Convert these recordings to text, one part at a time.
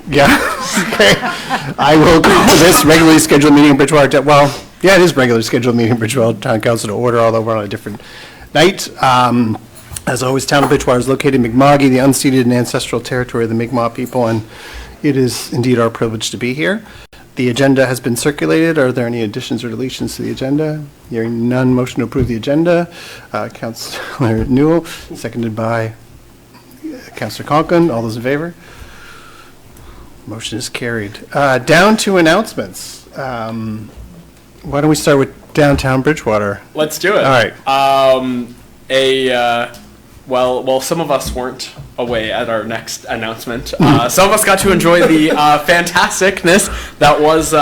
Yeah, okay. I will call this regularly scheduled meeting in Bridgewater, it is regularly scheduled meeting in Bridgewater Town Council to order, although we're on a different night. As always, Town of Bridgewater is located in Mi'kma'ki, the unceded and ancestral territory of the Mi'kmaq people, and it is indeed our privilege to be here. The agenda has been circulated. Are there any additions or deletions to the agenda? Hearing none, motion to approve the agenda. Councillor Newell, seconded by Councillor Conklin. All those in favor? Motion is carried. Down to announcements. Why don't we start with downtown Bridgewater? Let's do it. All right. Well, some of us weren't away at our next announcement. Some of us got to enjoy the fantasticness that was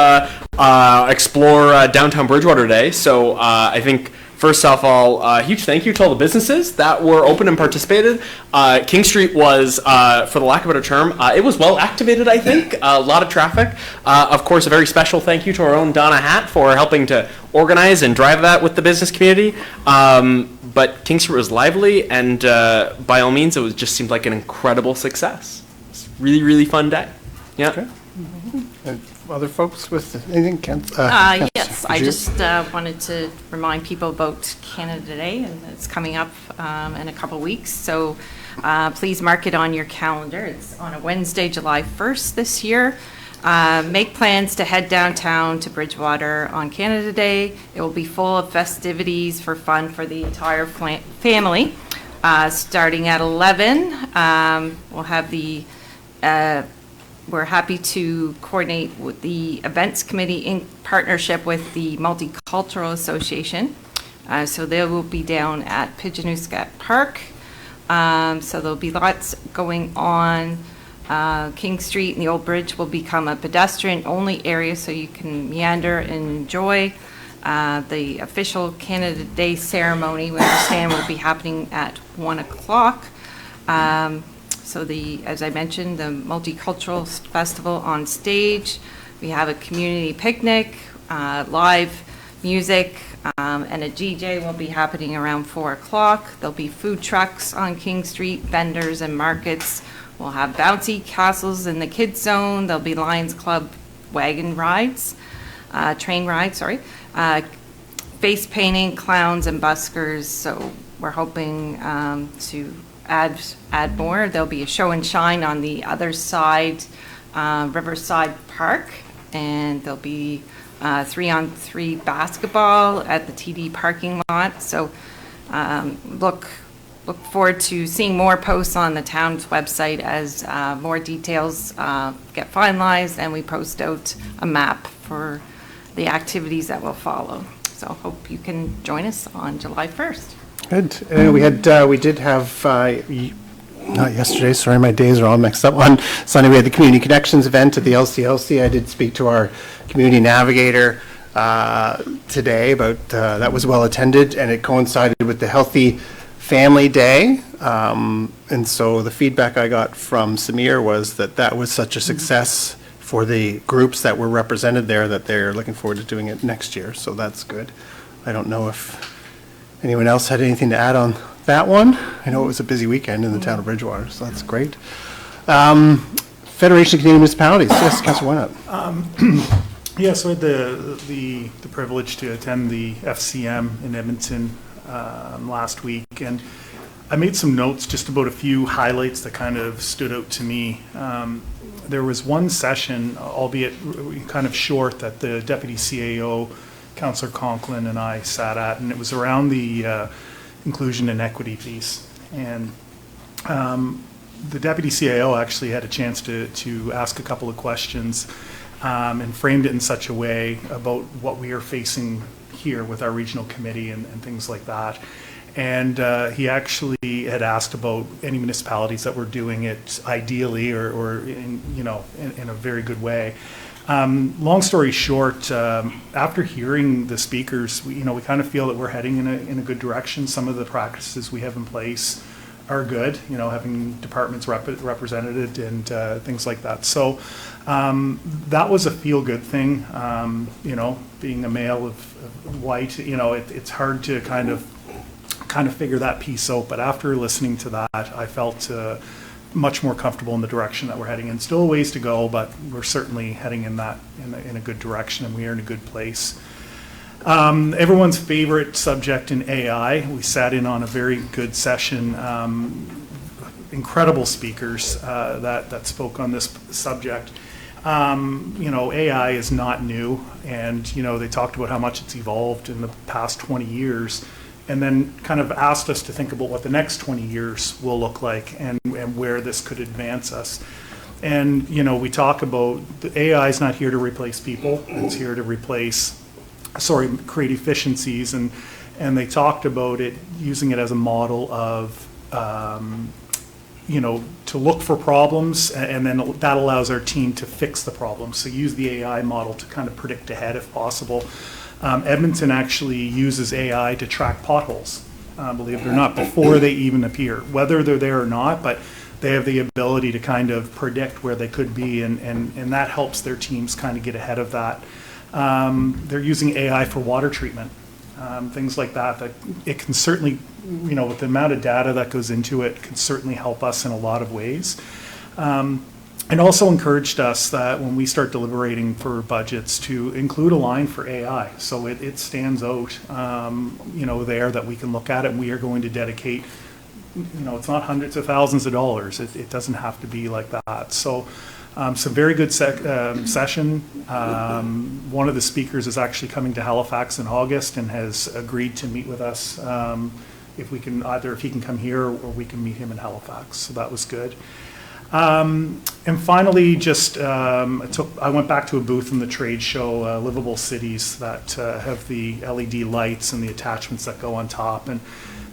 Explore Downtown Bridgewater Day. So I think, first off all, huge thank you to all the businesses that were open and participated. King Street was, for the lack of a better term, it was well activated, I think. A lot of traffic. Of course, a very special thank you to our own Donna Hatt for helping to organize and drive that with the business community. But King Street was lively, and by all means, it just seemed like an incredible success. It's a really, really fun day. Yeah. Okay. Other folks with anything? Yes, I just wanted to remind people about Canada Day, and it's coming up in a couple weeks. So please mark it on your calendar. It's on a Wednesday, July 1st this year. Make plans to head downtown to Bridgewater on Canada Day. It will be full of festivities for fun for the entire family. Starting at 11, we'll have the we're happy to coordinate with the events committee in partnership with the Multicultural Association. So they will be down at Pigeonooska Park. So there'll be lots going on. King Street and the Old Bridge will become a pedestrian-only area, so you can meander and enjoy. The official Canada Day ceremony, we understand, will be happening at 1 o'clock. So as I mentioned, the Multicultural Festival on stage. We have a community picnic, live music, and a DJ will be happening around 4 o'clock. There'll be food trucks on King Street, vendors and markets. We'll have bouncy castles in the kids zone. There'll be Lions Club wagon rides, train rides, face painting, clowns and buskers. So we're hoping to add more. There'll be a show and shine on the other side, Riverside Park, and there'll be 3-on-3 basketball at the TD parking lot. So look forward to seeing more posts on the town's website as more details get finalized, and we post out a map for the activities that will follow. So hope you can join us on July 1st. Good. We did have, not yesterday, sorry, my days are all mixed up. On Sunday, we had the Community Connections event at the LCLC. I did speak to our community navigator today about that was well attended, and it coincided with the Healthy Family Day. And so the feedback I got from Samir was that was such a success for the groups that were represented there that they're looking forward to doing it next year. So that's good. I don't know if anyone else had anything to add on that one. I know it was a busy weekend in the town of Bridgewater, so that's great. Federation of Canadian Municipalities. Yes, Councillor Wynot. Yeah, so I had the privilege to attend the FCM in Edmonton last week, and I made some notes just about a few highlights that kind of stood out to me. There was one session, albeit kind of short, that the Deputy CAO, Councillor Conklin, and I sat at, and it was around the inclusion and equity piece. And the Deputy CAO actually had a chance to ask a couple of questions and framed it in such a way about what we are facing here with our regional committee and things like that. And he actually had asked about any municipalities that were doing it ideally or in a very good way. Long story short, after hearing the speakers, we kind of feel that we're heading in a good direction. Some of the practices we have in place are good, having departments represented and things like that. So that was a feel-good thing. Being a male of white, it's hard to kind of figure that piece out. But after listening to that, I felt much more comfortable in the direction that we're heading in. Still a ways to go, but we're certainly heading in a good direction, and we are in a good place. Everyone's favorite subject in AI. We sat in on a very good session. Incredible speakers that spoke on this subject. AI is not new, and they talked about how much it's evolved in the past 20 years, and then kind of asked us to think about what the next 20 years will look like and where this could advance us. And we talk about the AI is not here to replace people; it's here to create efficiencies, and they talked about it using it as a model of to look for problems, and then that allows our team to fix the problems. So use the AI model to kind of predict ahead if possible. Edmonton actually uses AI to track potholes, believe it or not, before they even appear, whether they're there or not, but they have the ability to kind of predict where they could be, and that helps their teams kind of get ahead of that. They're using AI for water treatment, things like that it can certainly, with the amount of data that goes into it, can certainly help us in a lot of ways. And also encouraged us that when we start deliberating for budgets to include a line for AI. So it stands out, there that we can look at it, and we are going to dedicate, it's not hundreds of thousands of dollars. It doesn't have to be like that. So some very good session. One of the speakers is actually coming to Halifax in August and has agreed to meet with us if he can come here or we can meet him in Halifax. So that was good. And finally, I went back to a booth in the trade show, Livable Cities, that have the LED lights and the attachments that go on top, and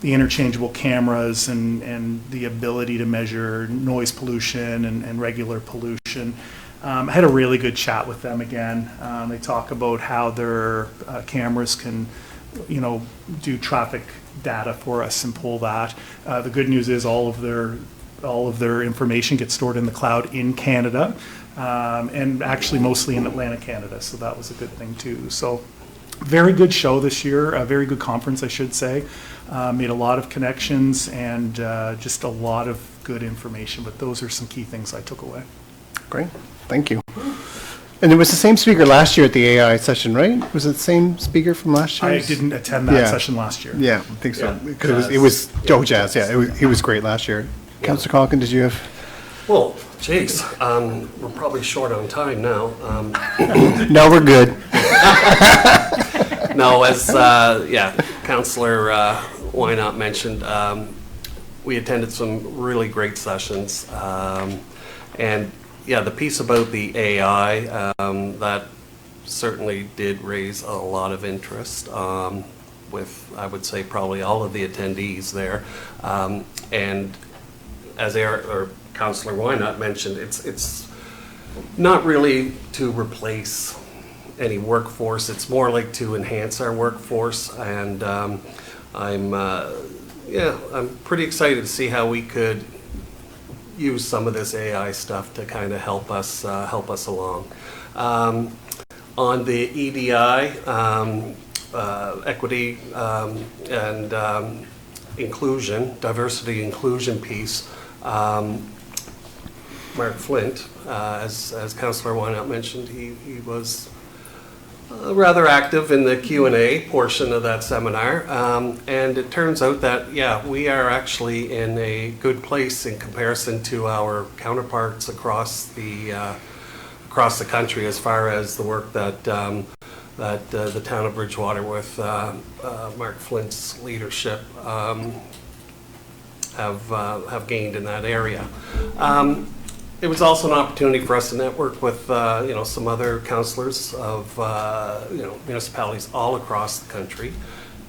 the interchangeable cameras and the ability to measure noise pollution and regular pollution. I had a really good chat with them again. They talk about how their cameras can, do traffic data for us and pull that. The good news is all of their information gets stored in the cloud in Canada, and actually mostly in Atlantic Canada, so that was a good thing too. So very good show this year, a very good conference, I should say. Made a lot of connections and just a lot of good information, but those are some key things I took away. Great, thank you. And it was the same speaker last year at the AI session, right? Was it the same speaker from last year? I didn't attend that session last year. Yeah, I think so. Because it was Joe Jazz, he was great last year. Councillor Calkin, did you have? Well, geez, we're probably short on time now. No, we're good. No, as Councillor Wynot mentioned, we attended some really great sessions, and the piece about the AI that certainly did raise a lot of interest with, I would say, probably all of the attendees there, and as Councillor Wynot mentioned, it's not really to replace any workforce. It's more like to enhance our workforce, and I'm pretty excited to see how we could use some of this AI stuff to kind of help us along. On the EDI, equity and inclusion, diversity inclusion piece, Mark Flint, as Councillor Wynot mentioned, he was rather active in the Q&A portion of that seminar, and it turns out that we are actually in a good place in comparison to our counterparts across the country as far as the work that the town of Bridgewater with Mark Flint's leadership have gained in that area. It was also an opportunity for us to network with some other councillors of municipalities all across the country,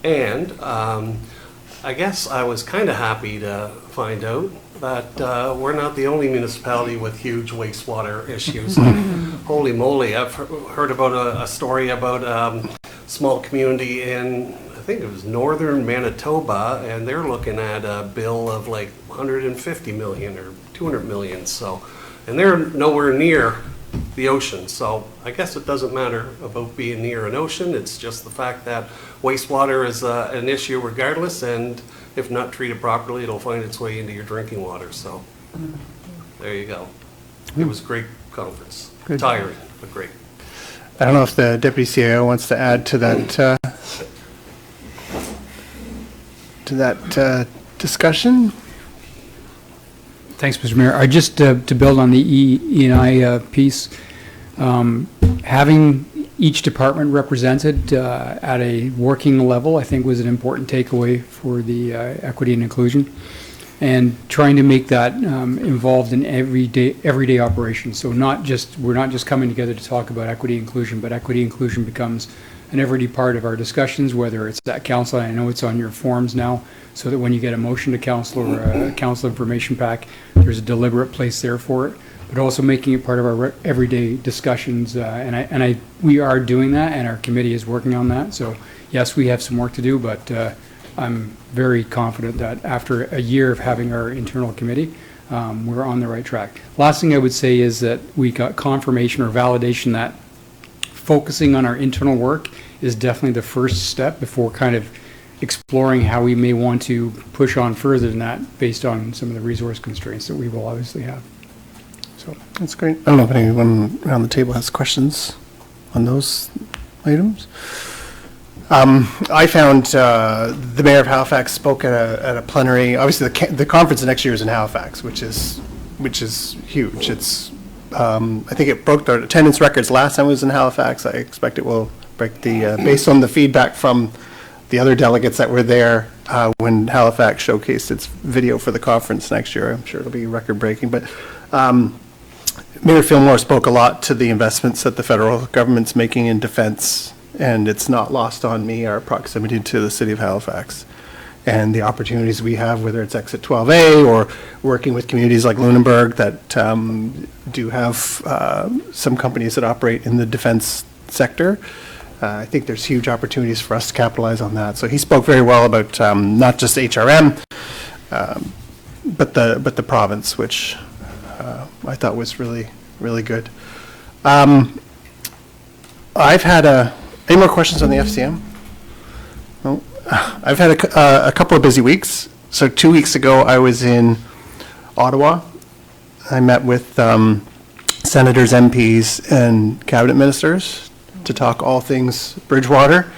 and I guess I was kind of happy to find out that we're not the only municipality with huge wastewater issues. Holy moly, I've heard about a story about a small community in, I think it was northern Manitoba, and they're looking at a bill of like 150 million or 200 million. So, and they're nowhere near the ocean. So I guess it doesn't matter about being near an ocean. It's just the fact that wastewater is an issue regardless, and if not treated properly, it'll find its way into your drinking water. So there you go. It was a great conference. Good. Tiring, but great. I don't know if the deputy CIO wants to add to that discussion. Thanks, Mr. Mayor. Just to build on the E&I piece, having each department represented at a working level, I think, was an important takeaway for the equity and inclusion, and trying to make that involved in everyday operations. So we're not just coming together to talk about equity inclusion, but equity inclusion becomes an everyday part of our discussions, whether it's at council. I know it's on your forms now, so that when you get a motion to council or a council information pack, there's a deliberate place there for it, but also making it part of our everyday discussions. We are doing that, and our committee is working on that. So yes, we have some work to do, but I'm very confident that after a year of having our internal committee, we're on the right track. Last thing I would say is that we got confirmation or validation that focusing on our internal work is definitely the first step before kind of exploring how we may want to push on further than that based on some of the resource constraints that we will obviously have. So That's great. I don't know if anyone around the table has questions on those items. I found the mayor of Halifax spoke at a plenary. Obviously, the conference next year is in Halifax, which is huge. It's I think it broke the attendance records last time it was in Halifax. I expect it will break the based on the feedback from the other delegates that were there when Halifax showcased its video for the conference next year. I'm sure it'll be record breaking. But Mayor Fillmore spoke a lot to the investments that the federal government's making in defense, and it's not lost on me our proximity to the city of Halifax and the opportunities we have, whether it's Exit 12A or working with communities like Lunenburg that do have some companies that operate in the defense sector. I think there's huge opportunities for us to capitalize on that. So he spoke very well about not just HRM, but the province, which I thought was really, really good. I've had any more questions on the FCM? No? I've had a couple of busy weeks. So 2 weeks ago, I was in Ottawa. I met with senators, MPs, and cabinet ministers to talk all things Bridgewater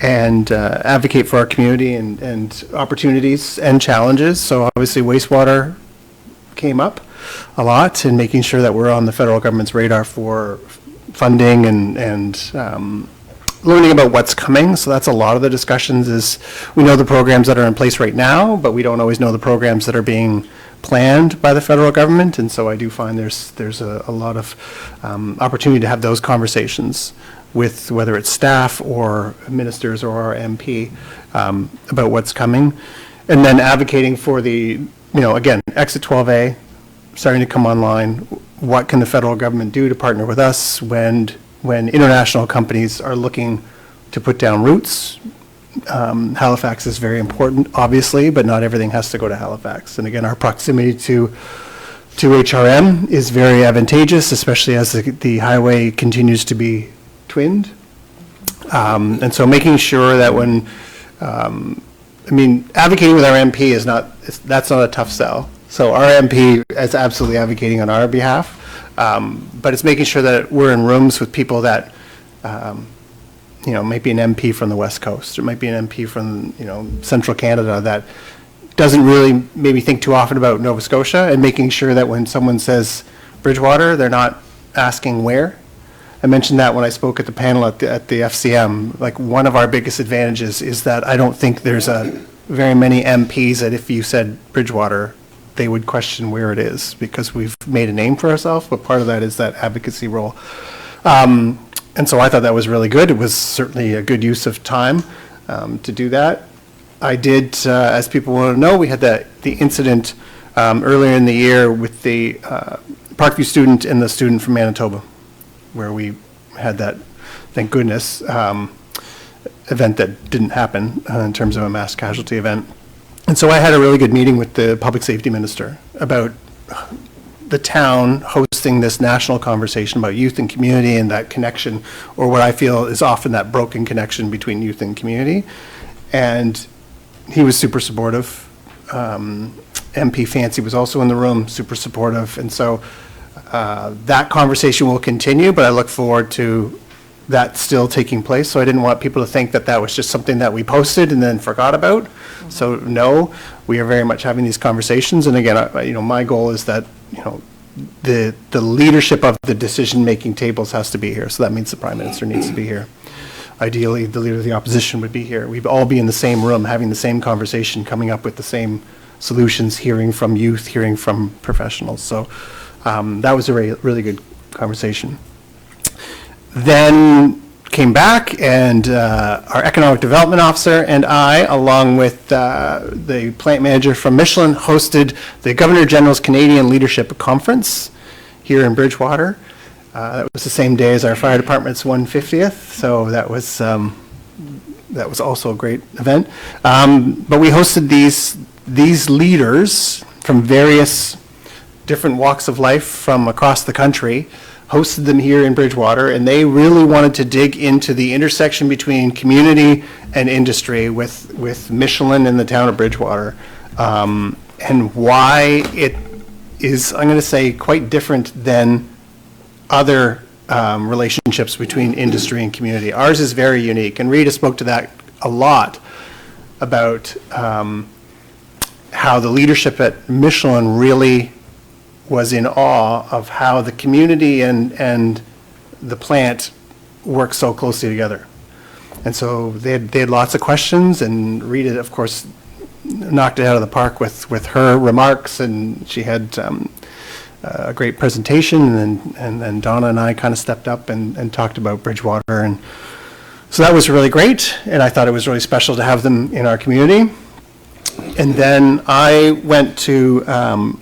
and advocate for our community and opportunities and challenges. So obviously wastewater came up a lot, and making sure that we're on the federal government's radar for funding and learning about what's coming. So that's a lot of the discussions. Is we know the programs that are in place right now, but we don't always know the programs that are being planned by the federal government. And so I do find there's a lot of opportunity to have those conversations with whether it's staff or ministers or our MP about what's coming, and then advocating for the, again, Exit 12A starting to come online. What can the federal government do to partner with us when international companies are looking to put down roots? Halifax is very important, obviously, but not everything has to go to Halifax. And again, our proximity to HRM is very advantageous, especially as the highway continues to be twinned. And so making sure that when, advocating with our MP that's not a tough sell. So our MP is absolutely advocating on our behalf. But it's making sure that we're in rooms with people that, might be an MP from the West Coast, or might be an MP from, Central Canada that doesn't really maybe think too often about Nova Scotia, and making sure that when someone says Bridgewater, they're not asking where. I mentioned that when I spoke at the panel at the FCM. Like, one of our biggest advantages is that I don't think there's very many MPs that if you said Bridgewater, they would question where it is, because we've made a name for ourselves, but part of that is that advocacy role. And so I thought that was really good. It was certainly a good use of time to do that. I did, as people want to know, we had the incident earlier in the year with the Parkview student and the student from Manitoba, where we had that, thank goodness, event that didn't happen in terms of a mass casualty event. And so I had a really good meeting with the public safety minister about the town hosting this national conversation about youth and community, and that connection, or what I feel is often that broken connection between youth and community. And he was super supportive. MP Fancy was also in the room, super supportive. And so that conversation will continue, but I look forward to that still taking place. So I didn't want people to think that that was just something that we posted and then forgot about. So no, we are very much having these conversations. And again, my goal is that, the leadership of the decision-making tables has to be here. So that means the Prime Minister needs to be here. Ideally, the leader of the opposition would be here. We'd all be in the same room, having the same conversation, coming up with the same solutions, hearing from youth, hearing from professionals. So that was a really good conversation. Then came back, and our economic development officer and I, along with the plant manager from Michelin, hosted the Governor General's Canadian Leadership Conference here in Bridgewater. That was the same day as our fire department's 150th, so that was also a great event. But we hosted these leaders from various different walks of life from across the country, hosted them here in Bridgewater, and they really wanted to dig into the intersection between community and industry with Michelin in the town of Bridgewater, and why it is, I'm going to say, quite different than other relationships between industry and community. Ours is very unique, and Rita spoke to that a lot about how the leadership at Michelin really was in awe of how the community and the plant work so closely together. And so they had lots of questions, and Rita, of course, knocked it out of the park with her remarks, and she had a great presentation, and then Donna and I kind of stepped up and talked about Bridgewater, and so that was really great, and I thought it was really special to have them in our community. And then I went to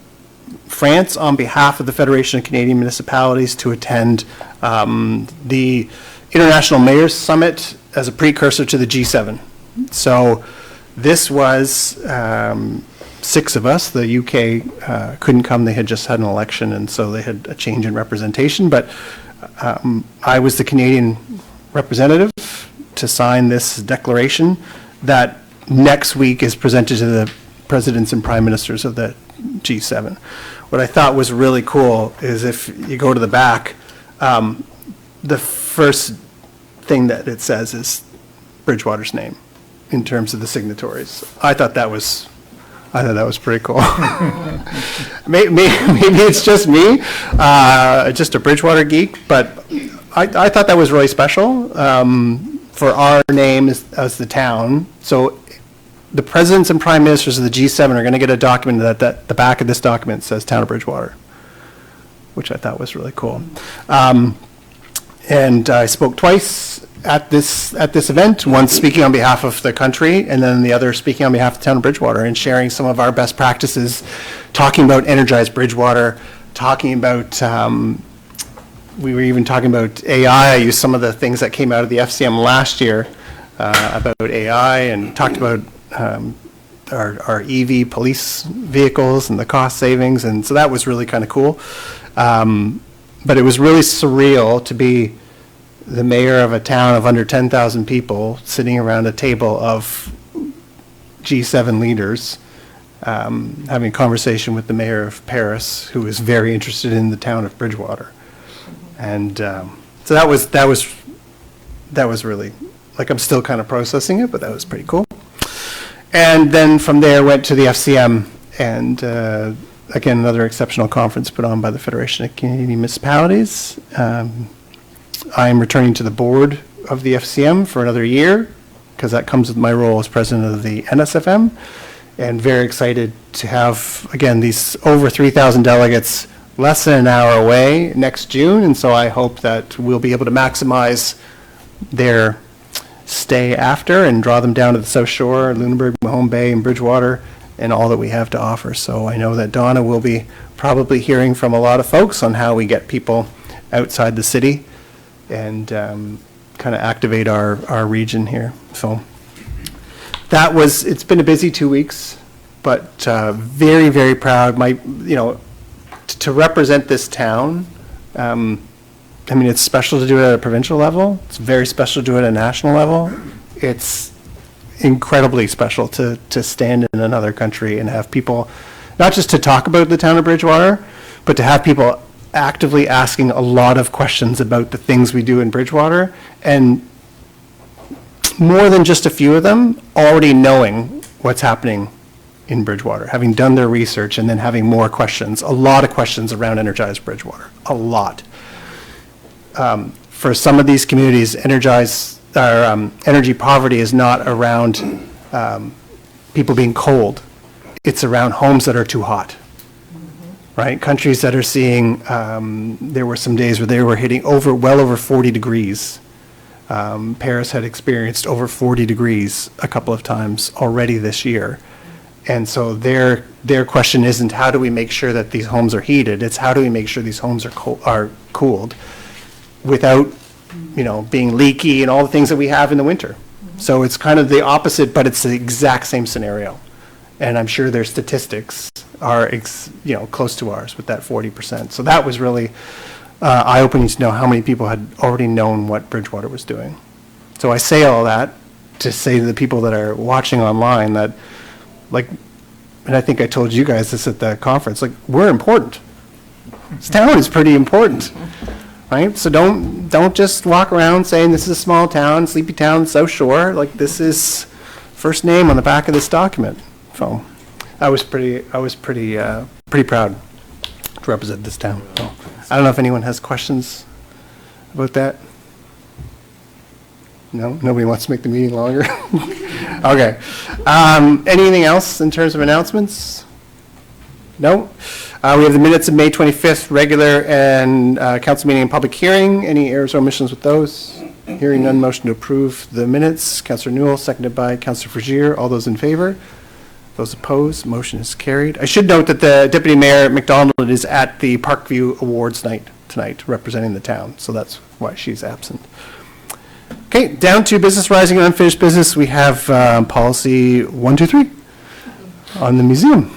France on behalf of the Federation of Canadian Municipalities to attend the International Mayors Summit as a precursor to the G7. So this was 6 of us. The UK couldn't come. They had just had an election, and so they had a change in representation. But I was the Canadian representative to sign this declaration that next week is presented to the presidents and prime ministers of the G7. What I thought was really cool is if you go to the back, the first thing that it says is Bridgewater's name in terms of the signatories. I thought that was pretty cool. Maybe it's just me, just a Bridgewater geek, but I thought that was really special for our name as the town. So the presidents and prime ministers of the G7 are going to get a document that the back of this document says Town of Bridgewater, which I thought was really cool. And I spoke twice at this event, once speaking on behalf of the country, and then the other speaking on behalf of the Town of Bridgewater and sharing some of our best practices, talking about Energize Bridgewater, talking about, we were even talking about AI. I used some of the things that came out of the FCM last year about AI, and talked about our EV police vehicles and the cost savings, and so that was really kind of cool. But it was really surreal to be the mayor of a town of under 10,000 people sitting around a table of G7 leaders, having a conversation with the mayor of Paris, who is very interested in the town of Bridgewater. And so that was really, like, I'm still kind of processing it, but that was pretty cool. And then from there went to the FCM, and again, another exceptional conference put on by the Federation of Canadian Municipalities. I am returning to the board of the FCM for another year, because that comes with my role as president of the NSFM, and very excited to have, again, these over 3,000 delegates less than an hour away next June, and so I hope that we'll be able to maximize their stay after and draw them down to the South Shore, Lunenburg, Mahone Bay, and Bridgewater, and all that we have to offer. So I know that Donna will be probably hearing from a lot of folks on how we get people outside the city and kind of activate our region here. So it's been a busy 2 weeks, but very, very proud. To represent this town, I mean, it's special to do it at a provincial level. It's very special to do it at a national level. It's incredibly special to stand in another country and have people not just to talk about the town of Bridgewater, but to have people actively asking a lot of questions about the things we do in Bridgewater, and more than just a few of them, already knowing what's happening in Bridgewater, having done their research and then having more questions, a lot of questions around Energize Bridgewater, a lot. For some of these communities, energy poverty is not around people being cold. It's around homes that are too hot, right? Countries that are seeing, there were some days where they were hitting well over 40 degrees. Paris had experienced over 40 degrees a couple of times already this year. And so their question isn't how do we make sure that these homes are heated, it's how do we make sure these homes are cooled without, being leaky and all the things that we have in the winter. So it's kind of the opposite, but it's the exact same scenario. And I'm sure their statistics are, close to ours with that 40%. So that was really eye-opening to know how many people had already known what Bridgewater was doing. So I say all that to say to the people that are watching online that, and I think I told you guys this at the conference, we're important. This town is pretty important, right? So don't just walk around saying this is a small town, sleepy town, South Shore. This is first name on the back of this document. So I was pretty proud to represent this town. So I don't know if anyone has questions about that. No, nobody wants to make the meeting longer. Okay. Anything else in terms of announcements? No. We have the minutes of May 25th, regular and council meeting and public hearing. Any errors or omissions with those? Hearing none, motion to approve the minutes. Councillor Newell, seconded by Councillor Fragier. All those in favor? Those opposed? Motion is carried. I should note that the Deputy Mayor McDonald is at the Parkview Awards night tonight, representing the town. So that's why she's absent. Okay, down to business rising and unfinished business. We have policy 123 on the museum.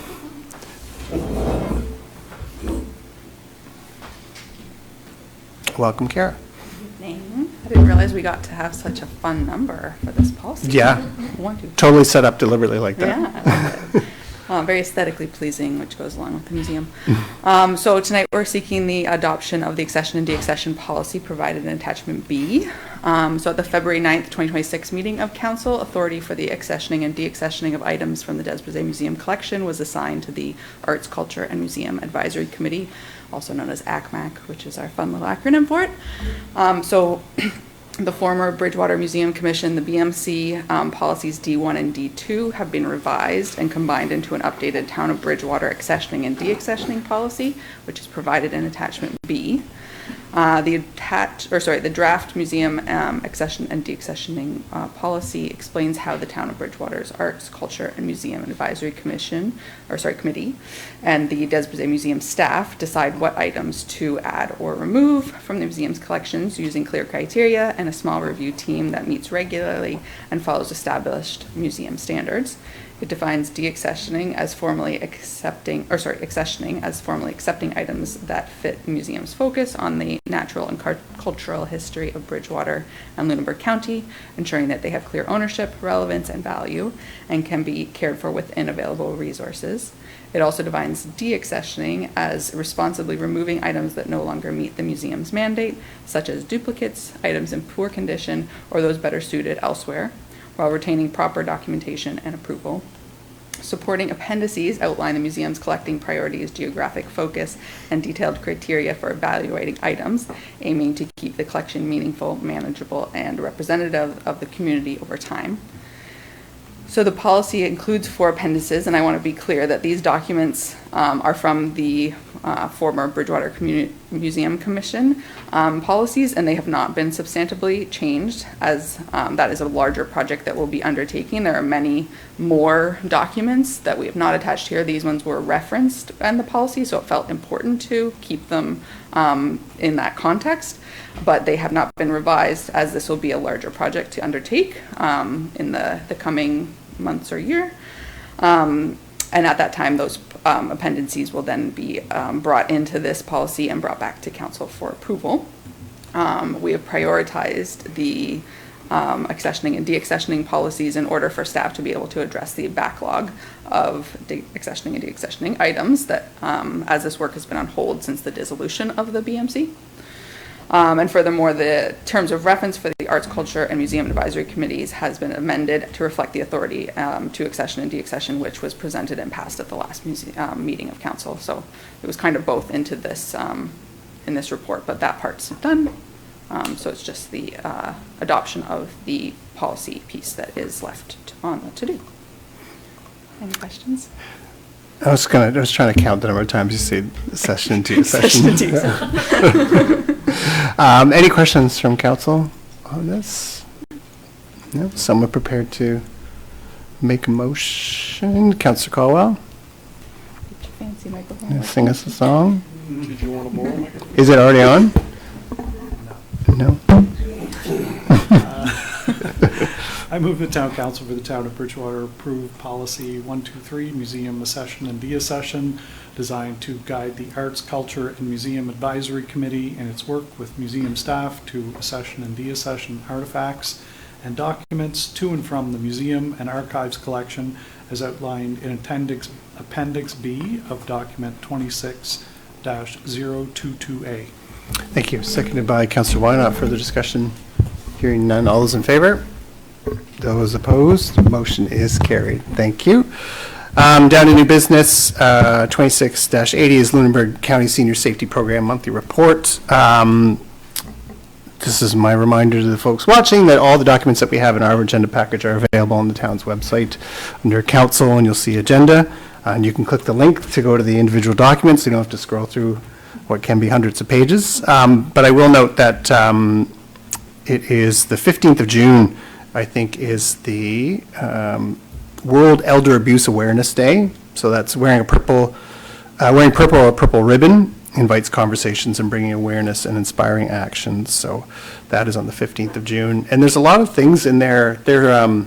Welcome, Kara. Evening. I didn't realize we got to have such a fun number for this policy. Yeah, 1, 2, 3. totally set up deliberately like that. Yeah, I love it. Very aesthetically pleasing, which goes along with the museum. So tonight we're seeking the adoption of the accession and deaccession policy provided in attachment B. So at the February 9th, 2026 meeting of council, authority for the accessioning and deaccessioning of items from the Des Brazés Museum collection was assigned to the Arts, Culture, and Museum Advisory Committee, also known as ACMAC, which is our fun little acronym for it. So the former Bridgewater Museum Commission, the BMC policies D1 and D2 have been revised and combined into an updated Town of Bridgewater accessioning and deaccessioning policy, which is provided in attachment B. The draft museum accession and deaccessioning policy explains how the Town of Bridgewater's Arts, Culture, and Museum Advisory Committee and the Des Brazés Museum staff decide what items to add or remove from the museum's collections using clear criteria and a small review team that meets regularly and follows established museum standards. It defines deaccessioning as accessioning as formally accepting items that fit the museum's focus on the natural and cultural history of Bridgewater and Lunenburg County, ensuring that they have clear ownership, relevance, and value, and can be cared for within available resources. It also defines deaccessioning as responsibly removing items that no longer meet the museum's mandate, such as duplicates, items in poor condition, or those better suited elsewhere, while retaining proper documentation and approval. Supporting appendices outline the museum's collecting priorities, geographic focus, and detailed criteria for evaluating items, aiming to keep the collection meaningful, manageable, and representative of the community over time. So the policy includes 4 appendices, and I want to be clear that these documents are from the former Bridgewater Museum Commission policies, and they have not been substantively changed, as that is a larger project that we'll be undertaking. There are many more documents that we have not attached here. These ones were referenced in the policy, so it felt important to keep them in that context, but they have not been revised, as this will be a larger project to undertake in the coming months or year. And at that time, those appendices will then be brought into this policy and brought back to council for approval. We have prioritized the accessioning and deaccessioning policies in order for staff to be able to address the backlog of accessioning and deaccessioning items that, as this work has been on hold since the dissolution of the BMC. And furthermore, the terms of reference for the Arts, Culture, and Museum Advisory Committees has been amended to reflect the authority to accession and deaccession, which was presented and passed at the last meeting of council. So it was kind of both into this, in this report, but that part's done. So it's just the adoption of the policy piece that is left on the to-do. Any questions? I was trying to count the number of times you said session to session. Any questions from council on this? No, someone prepared to make a motion? Councillor Caldwell, Fancy microphone. sing us a song. Is it already on? No. I move the town council for the town of Bridgewater approve policy 123, museum accession and deaccession, designed to guide the Arts, Culture, and Museum Advisory Committee in its work with museum staff to accession and deaccession artifacts and documents to and from the museum and archives collection as outlined in Appendix B of document 26-022A. Thank you. Seconded by Councillor Wynot. Further discussion? Hearing none. All those in favor? Those opposed? Motion is carried. Thank you. Down to new business, 26-80 is Lunenburg County Senior Safety Program Monthly Report. This is my reminder to the folks watching that all the documents that we have in our agenda package are available on the town's website under Council, and you'll see Agenda. And you can click the link to go to the individual documents. You don't have to scroll through what can be hundreds of pages. But I will note that it is the 15th of June, I think, is the World Elder Abuse Awareness Day. So that's wearing purple or purple ribbon invites conversations and bringing awareness and inspiring actions. So that is on the 15th of June. And there's a lot of things in there. Their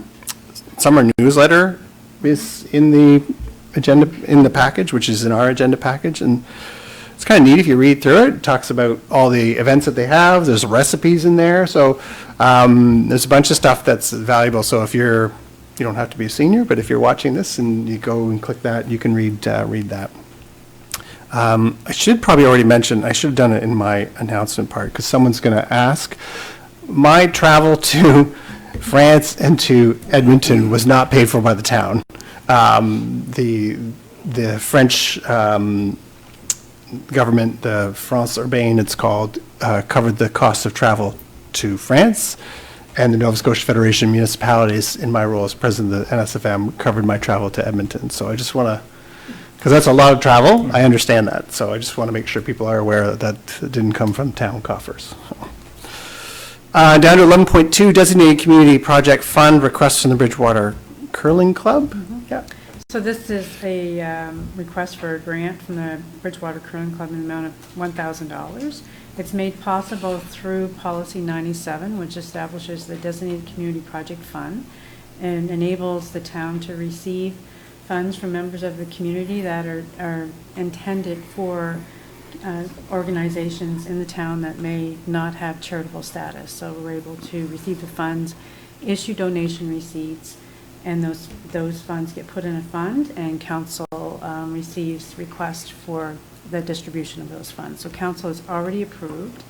summer newsletter is in the agenda, in the package, which is in our agenda package. And it's kind of neat if you read through it. It talks about all the events that they have. There's recipes in there. So there's a bunch of stuff that's valuable. So if you don't have to be a senior, but if you're watching this and you go and click that, you can read that. I should probably already mention, I should have done it in my announcement part, because someone's going to ask. My travel to France and to Edmonton was not paid for by the town. The French government, the France Urbaine it's called, covered the cost of travel to France, and the Nova Scotia Federation of Municipalities, in my role as president of the NSFM, covered my travel to Edmonton. So I just want to, because that's a lot of travel, I understand that. So I just want to make sure people are aware that it didn't come from town coffers. Down to 11.2, Designated Community Project Fund, request from the Bridgewater Curling Club. Yeah. So this is a request for a grant from the Bridgewater Curling Club in the amount of $1,000. It's made possible through Policy 97, which establishes the Designated Community Project Fund and enables the town to receive funds from members of the community that are intended for organizations in the town that may not have charitable status. So we're able to receive the funds, issue donation receipts, and those funds get put in a fund, and council receives requests for the distribution of those funds. So council has already approved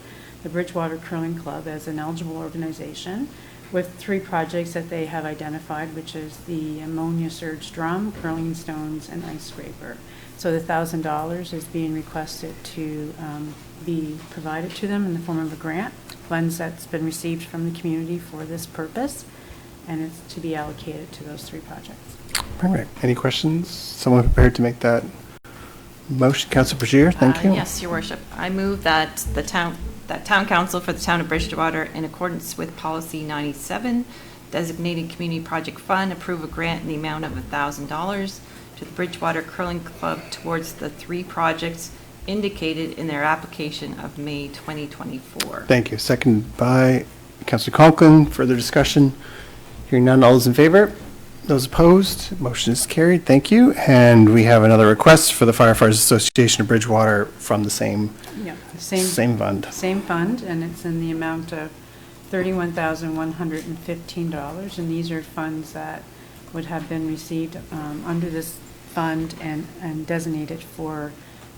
the Bridgewater Curling Club as an eligible organization with 3 projects that they have identified, which is the ammonia surge drum, curling stones, and ice scraper. So the $1,000 is being requested to be provided to them in the form of a grant, funds that's been received from the community for this purpose, and it's to be allocated to those 3 projects. All right. Any questions? Someone prepared to make that motion? Councillor Brashear, thank you. Yes, Your Worship. I move that the town council for the town of Bridgewater, in accordance with Policy 97, Designated Community Project Fund, approve a grant in the amount of $1,000 to the Bridgewater Curling Club towards the 3 projects indicated in their application of May 2024. Thank you. Second by Councillor Conklin. Further discussion? Hearing none. All those in favor? Those opposed? Motion is carried. Thank you. And we have another request for the Firefighters Association of Bridgewater from the same Yeah, same fund. Same fund, and it's in the amount of $31,115, and these are funds that would have been received under this fund and designated for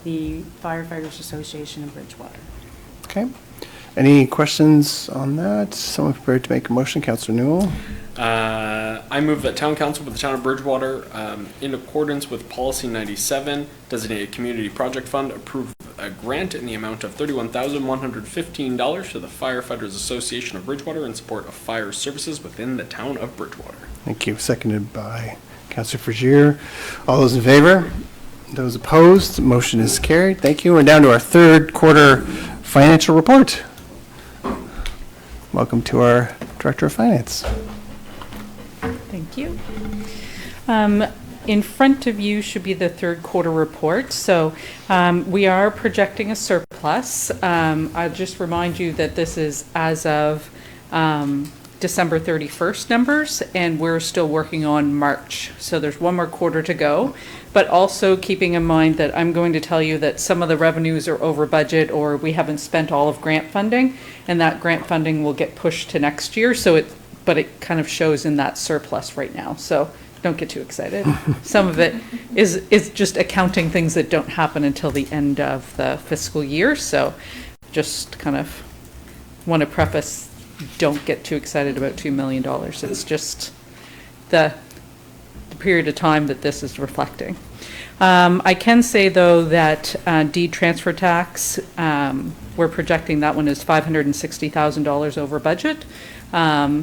the Firefighters Association of Bridgewater. Okay. Any questions on that? Someone prepared to make a motion? Councillor Newell? I move that Town Council for the Town of Bridgewater, in accordance with Policy 97, designated Community Project Fund, approve a grant in the amount of $31,115 to the Firefighters Association of Bridgewater in support of fire services within the Town of Bridgewater. Thank you. Seconded by Councillor Frazier. All those in favor? Those opposed? Motion is carried. Thank you. We're down to our third quarter financial report. Welcome to our Director of Finance. Thank you. In front of you should be the third quarter report. So we are projecting a surplus. I'll just remind you that this is as of December 31st numbers, and we're still working on March. So there's one more quarter to go. But also keeping in mind that I'm going to tell you that some of the revenues are over budget, or we haven't spent all of grant funding, and that grant funding will get pushed to next year. But it kind of shows in that surplus right now. So don't get too excited. Some of it is just accounting things that don't happen until the end of the fiscal year. So just kind of want to preface, don't get too excited about $2 million. It's just the period of time that this is reflecting. I can say, though, that deed transfer tax, we're projecting that one is $560,000 over budget.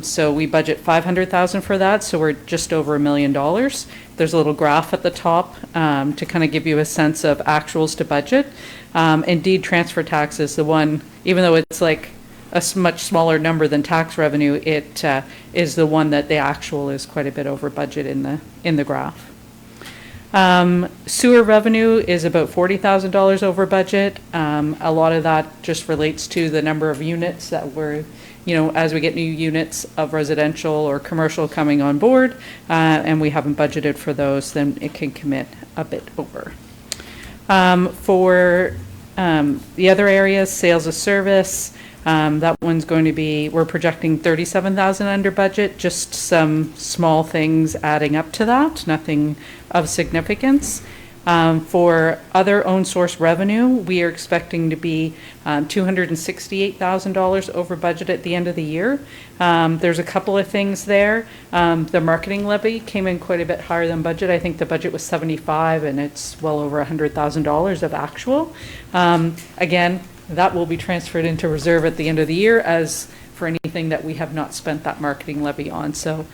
So we budget $500,000 for that, so we're just over $1 million. There's a little graph at the top to kind of give you a sense of actuals to budget. And deed transfer tax is the one, even though it's like a much smaller number than tax revenue, it is the one that the actual is quite a bit over budget in the graph. Sewer revenue is about $40,000 over budget. A lot of that just relates to the number of units that we're, as we get new units of residential or commercial coming on board, and we haven't budgeted for those, then it can commit a bit over. For the other areas, sales of service, that one's going to be, we're projecting $37,000 under budget, just some small things adding up to that, nothing of significance. For other own source revenue, we are expecting to be $268,000 over budget at the end of the year. There's a couple of things there. The marketing levy came in quite a bit higher than budget. I think the budget was 75, and it's well over $100,000 of actual. Again, that will be transferred into reserve at the end of the year as for anything that we have not spent that marketing levy on. So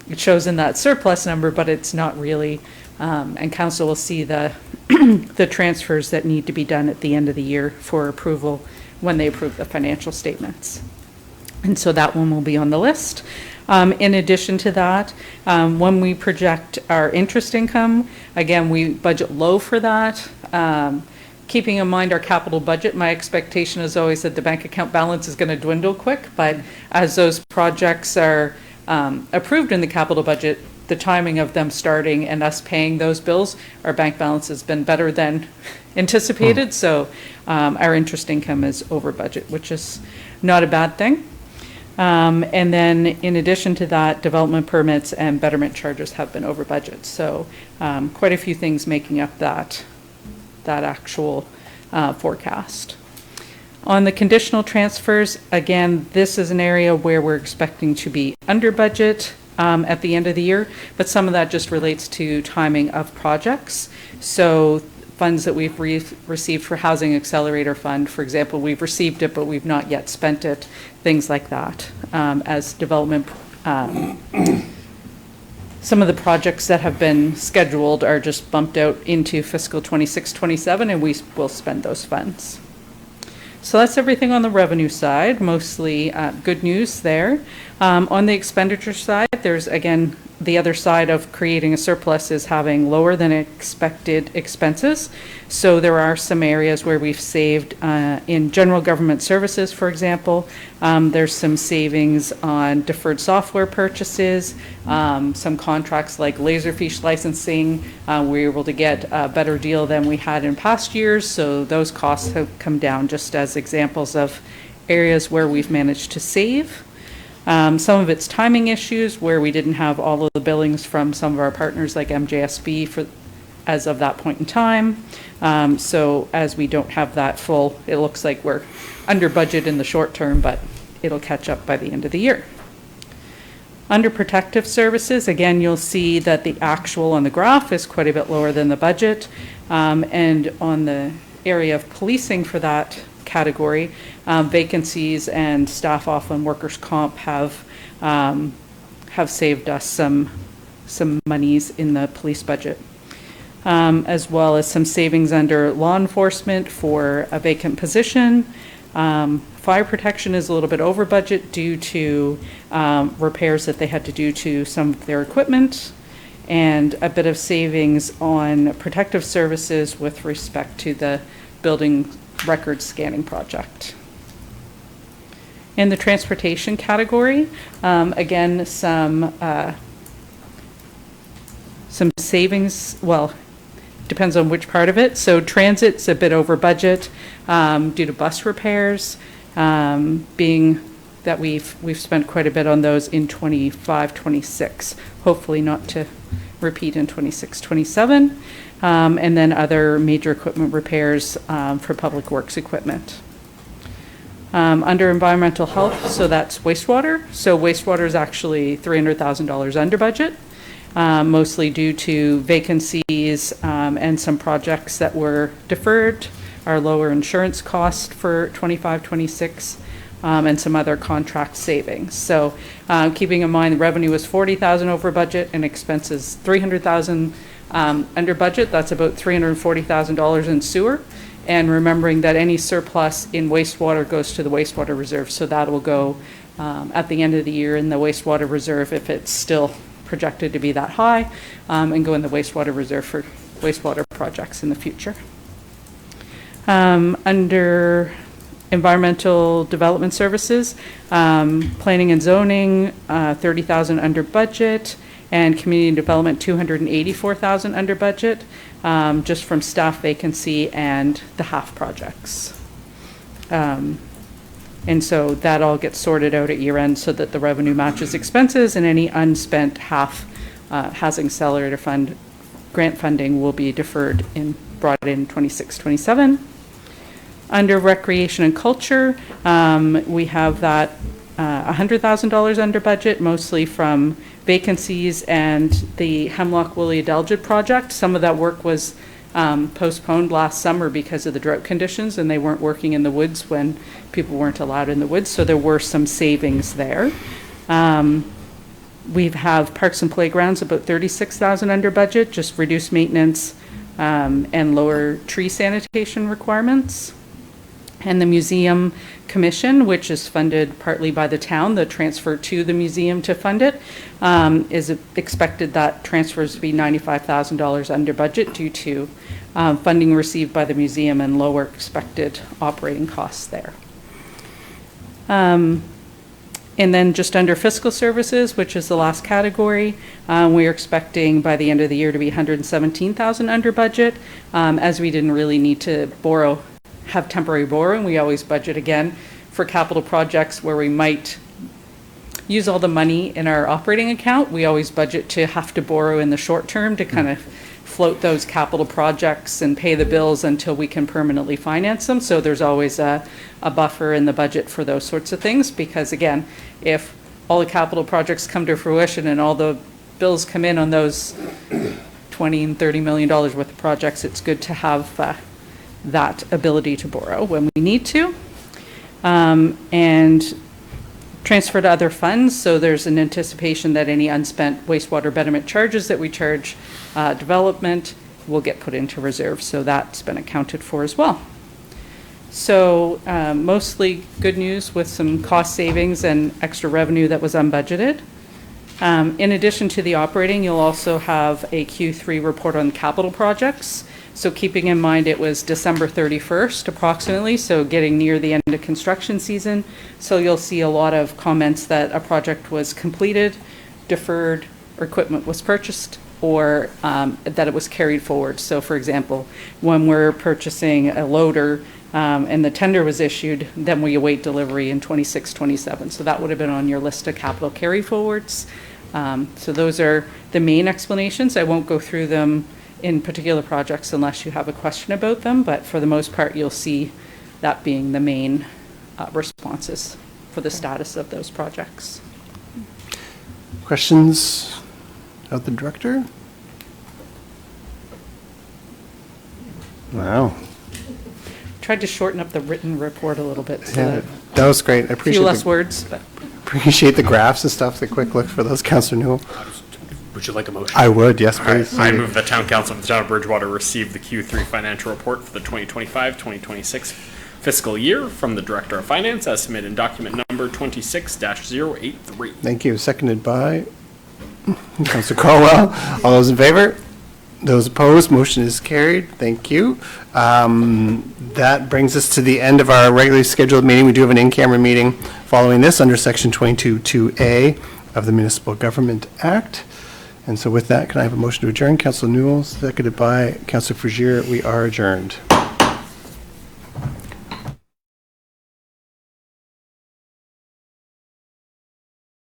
it shows in that surplus number, but it's not really, and council will see the the transfers that need to be done at the end of the year for approval when they approve the financial statements. And so that one will be on the list. In addition to that, when we project our interest income, again, we budget low for that. Keeping in mind our capital budget, my expectation is always that the bank account balance is going to dwindle quick, but as those projects are approved in the capital budget, the timing of them starting and us paying those bills, our bank balance has been better than anticipated, so our interest income is over budget, which is not a bad thing. And then in addition to that, development permits and betterment charges have been over budget, so quite a few things making up that actual forecast. On the conditional transfers, again, this is an area where we're expecting to be under budget at the end of the year, but some of that just relates to timing of projects. So funds that we've received for Housing Accelerator Fund, for example, we've received it, but we've not yet spent it, things like that. As development, some of the projects that have been scheduled are just bumped out into fiscal 26-27, and we will spend those funds. So that's everything on the revenue side, mostly good news there. On the expenditure side, there's, again, the other side of creating a surplus is having lower than expected expenses. So there are some areas where we've saved in general government services, for example. There's some savings on deferred software purchases, some contracts like Laserfish licensing. We were able to get a better deal than we had in past years, so those costs have come down just as examples of areas where we've managed to save. Some of it's timing issues where we didn't have all of the billings from some of our partners like MJSB as of that point in time. So as we don't have that full, it looks like we're under budget in the short term, but it'll catch up by the end of the year. Under protective services, again, you'll see that the actual on the graph is quite a bit lower than the budget. And on the area of policing for that category, vacancies and staff off on workers' comp have saved us some monies in the police budget. As well as some savings under law enforcement for a vacant position. Fire protection is a little bit over budget due to repairs that they had to do to some of their equipment, and a bit of savings on protective services with respect to the building record scanning project. In the transportation category, again, some savings, well, depends on which part of it. So transit's a bit over budget due to bus repairs, being that we've spent quite a bit on those in 25, 26, hopefully not to repeat in 26, 27, and then other major equipment repairs for public works equipment. Under environmental health, so that's wastewater. So wastewater is actually $300,000 under budget. Mostly due to vacancies and some projects that were deferred, our lower insurance cost for 25, 26, and some other contract savings. So keeping in mind the revenue was 40,000 over budget and expenses 300,000 under budget, that's about $340,000 in sewer. And remembering that any surplus in wastewater goes to the wastewater reserve, so that will go at the end of the year in the wastewater reserve if it's still projected to be that high, and go in the wastewater reserve for wastewater projects in the future. Under environmental development services, planning and zoning, 30,000 under budget, and community development, 284,000 under budget, just from staff vacancy and the HAF projects. And so that all gets sorted out at year end so that the revenue matches expenses, and any unspent HAF housing accelerator fund grant funding will be deferred and brought in 26, 27. Under recreation and culture, we have that $100,000 under budget, mostly from vacancies and the Hemlock Woolly Adelgid project. Some of that work was postponed last summer because of the drought conditions, and they weren't working in the woods when people weren't allowed in the woods, so there were some savings there. We have parks and playgrounds, about 36,000 under budget, just reduced maintenance and lower tree sanitation requirements. And the museum commission, which is funded partly by the town, the transfer to the museum to fund it, is expected that transfers to be $95,000 under budget due to funding received by the museum and lower expected operating costs there. And then just under fiscal services, which is the last category, we are expecting by the end of the year to be $117,000 under budget, as we didn't really need to have temporary borrowing. We always budget again for capital projects where we might use all the money in our operating account. We always budget to have to borrow in the short term to kind of float those capital projects and pay the bills until we can permanently finance them. So there's always a buffer in the budget for those sorts of things, because again, if all the capital projects come to fruition and all the bills come in on those $20 and $30 million worth of projects, it's good to have that ability to borrow when we need to. And transfer to other funds, so there's an anticipation that any unspent wastewater betterment charges that we charge development will get put into reserve, so that's been accounted for as well. So mostly good news with some cost savings and extra revenue that was unbudgeted. In addition to the operating, you'll also have a Q3 report on capital projects. So keeping in mind it was December 31st approximately, so getting near the end of construction season. So you'll see a lot of comments that a project was completed, deferred, or equipment was purchased, or that it was carried forward. So for example, when we're purchasing a loader, and the tender was issued, then we await delivery in 26, 27. So that would have been on your list of capital carry forwards. So those are the main explanations. I won't go through them in particular projects unless you have a question about them, but for the most part, you'll see that being the main responses for the status of those projects. Questions of the director? Wow. Tried to shorten up the written report a little bit, so Yeah, that that was great. I a few appreciate less the, words, but appreciate the graphs and stuff, the quick look for those, Councillor Newell. Would you like a motion? I would, yes, All right, please. I move the town council of the town of Bridgewater receive the Q3 financial report for the 2025-2026 fiscal year from the Director of Finance as submitted in document number 26-083. Thank you. Seconded by Councillor Colwell. All those in favor? Those opposed? Motion is carried. Thank you. That brings us to the end of our regularly scheduled meeting. We do have an in-camera meeting following this under Section 22(2)A of the Municipal Government Act. And so with that, can I have a motion to adjourn? Councillor Newell, seconded by Councillor Frazier. We are adjourned.